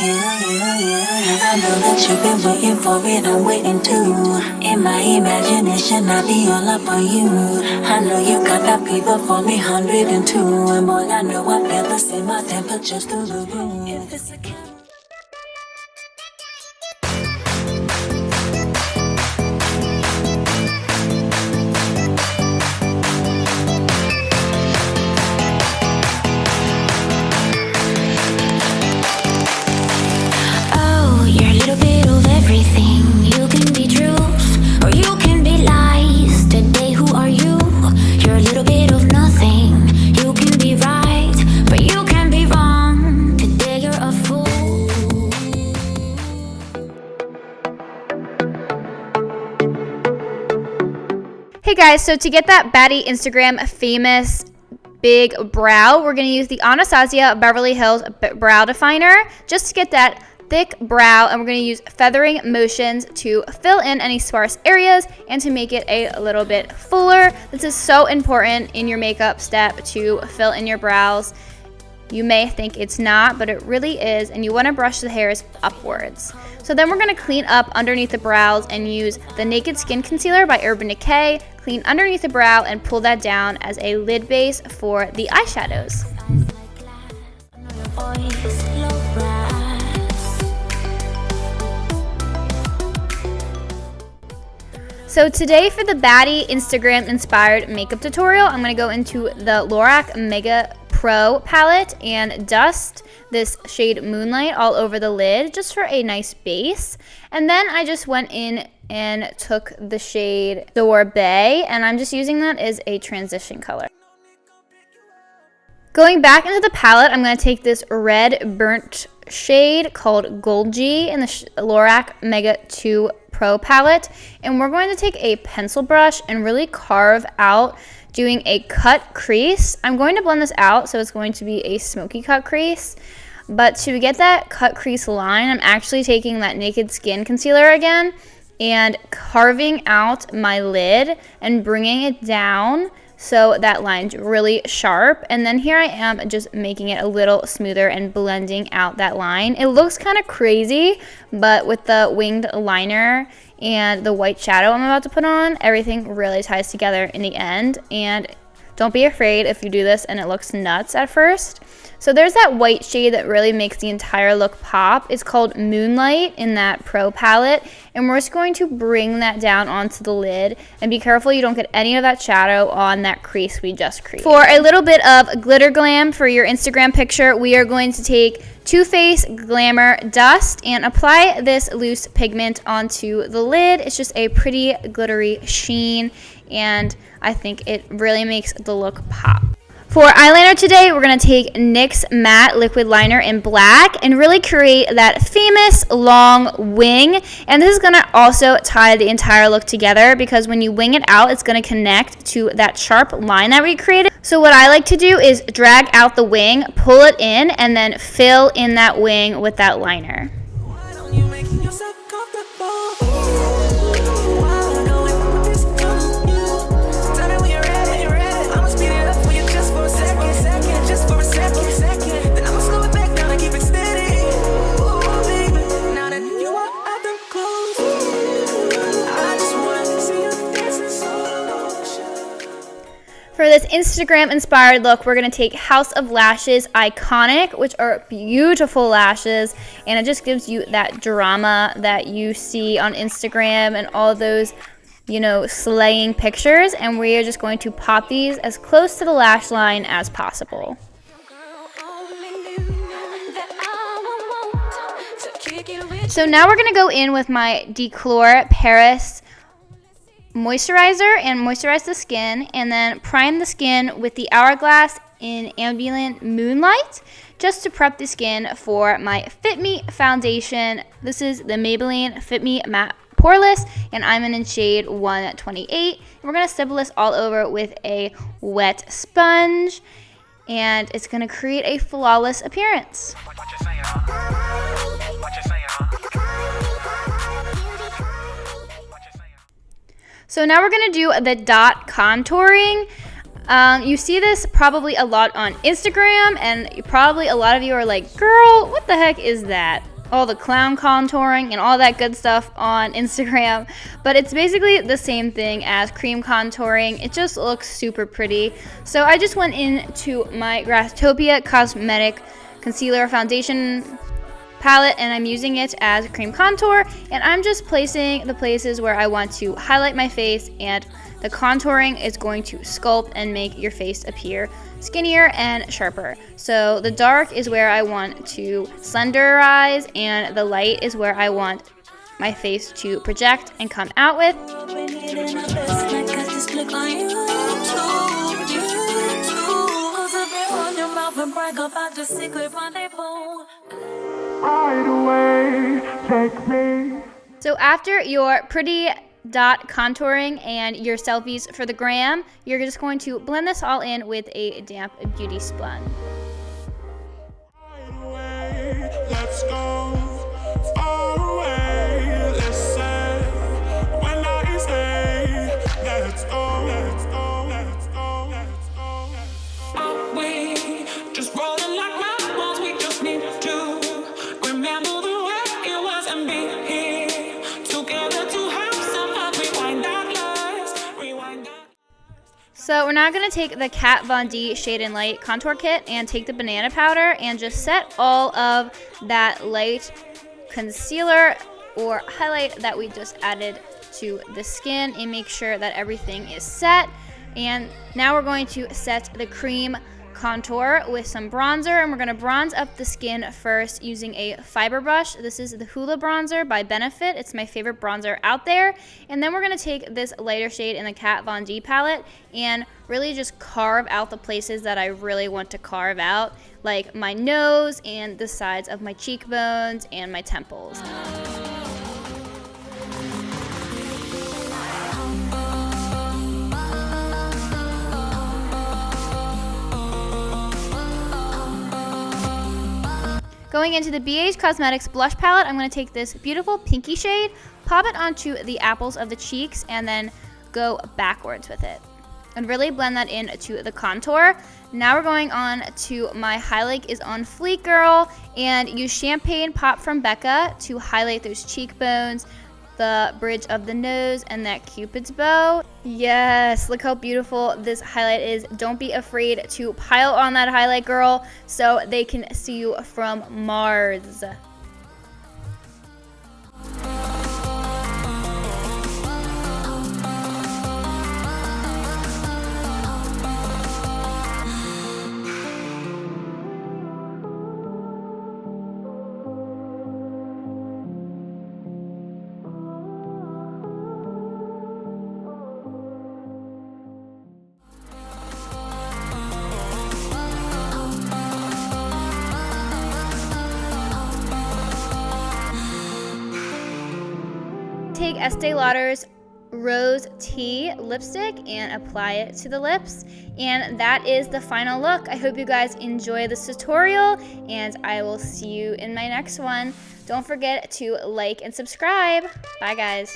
I know that you've been waiting for it, I'm waiting too. In my imagination, I'll be all up on you. I know you got that fever for me, 102. And boy, I know I feel the same, my temperature's through the roof. If it's a Hey guys, so to get that baddie Instagram famous big brow, we're going to use the Anastasia Beverly Hills Brow Definer just to get that thick brow, and we're going to use feathering motions to fill in any sparse areas and to make it a little bit fuller. This is so important in your makeup step to fill in your brows. You may think it's not, but it really is, and you want to brush the hairs upwards. So then we're going to clean up underneath the brows and use the Naked Skin Concealer by Urban Decay, clean underneath the brow and pull that down as a lid base for the eyeshadows. So today for the baddie Instagram inspired makeup tutorial, I'm going to go into the Lorac Mega Pro palette and dust this shade Moonlight all over the lid just for a nice base. And then I just went in and took the shade Sorbet, and I'm just using that as a transition color. Going back into the palette, I'm going to take this red burnt shade called Gold G in the Lorac Mega 2 Pro palette, and we're going to take a pencil brush and really carve out doing a cut crease. I'm going to blend this out so it's going to be a smoky cut crease, but to get that cut crease line, I'm actually taking that Naked Skin Concealer again and carving out my lid and bringing it down so that line's really sharp. And then here I am just making it a little smoother and blending out that line. It looks kind of crazy, but with the winged liner and the white shadow I'm about to put on, everything really ties together in the end. And don't be afraid if you do this and it looks nuts at first. So there's that white shade that really makes the entire look pop. It's called Moonlight in that Pro palette. And we're just going to bring that down onto the lid. And be careful you don't get any of that shadow on that crease we just created. For a little bit of glitter glam for your Instagram picture, we are going to take Too Faced Glamour Dust and apply this loose pigment onto the lid. It's just a pretty glittery sheen, and I think it really makes the look pop. For eyeliner today, we're going to take NYX Matte Liquid Liner in black and really create that famous long wing. And this is going to also tie the entire look together because when you wing it out, it's going to connect to that sharp line that we created. So what I like to do is drag out the wing, pull it in, and then fill in that wing with that liner. For this Instagram-inspired look, we're going to take House of Lashes Iconic, which are beautiful lashes, and it just gives you that drama that you see on Instagram and all those, you know, slaying pictures, and we are just going to pop these as close to the lash line as possible. So now we're going to go in with my Declor Paris moisturizer and moisturize the skin, and then prime the skin with the Hourglass in Ambient Moonlight just to prep the skin for my Fit Me foundation. This is the Maybelline Fit Me Matte Poreless, and I'm in shade 128. We're going to stipple this all over with a wet sponge, and it's going to create a flawless appearance. So now we're going to do the dot contouring. You see this probably a lot on Instagram, and probably a lot of you are like, girl, what the heck is that? all the clown contouring and all that good stuff on Instagram, but it's basically the same thing as cream contouring. It just looks super pretty. So I just went into my Grasstopia Cosmetic Concealer Foundation palette and I'm using it as cream contour, and I'm just placing the places where I want to highlight my face, and the contouring is going to sculpt and make your face appear skinnier and sharper. So the dark is where I want to slenderize, and the light is where I want my face to project and come out with. So after your pretty dot contouring and your selfies for the gram, you're just going to blend this all in with a damp beauty sponge. Let's go far away. Listen when I say let's go, let's go, let's go, let's go, let's go. Are we just rolling like mountains? We just need to remember the way it was and be here together to have some fun. Rewind that lives, rewind that. So we're now going to take the Kat Von D Shade and Light Contour Kit and take the banana powder and just set all of that light concealer or highlight that we just added to the skin and make sure that everything is set. And now we're going to set the cream contour with some bronzer, and we're going to bronze up the skin first using a fiber brush. This is the Hoola bronzer by Benefit. It's my favorite bronzer out there. And then we're going to take this lighter shade in the Kat Von D palette and really just carve out the places that I really want to carve out, like my nose and the sides of my cheekbones and my temples. Going into the BH Cosmetics blush palette, I'm going to take this beautiful pinky shade, pop it onto the apples of the cheeks, and then go backwards with it. And really blend that into the contour. Now we're going on to my highlight is on Fleek Girl, and use Champagne Pop from Becca to highlight those cheekbones, the bridge of the nose, and that Cupid's bow. Yes, look how beautiful this highlight is. Don't be afraid to pile on that highlight, girl, so they can see you from Mars. Take Estee Lauder's Rose Tea lipstick and apply it to the lips, and that is the final look. I hope you guys enjoy this tutorial, and I will see you in my next one. Don't forget to like and subscribe. Bye guys.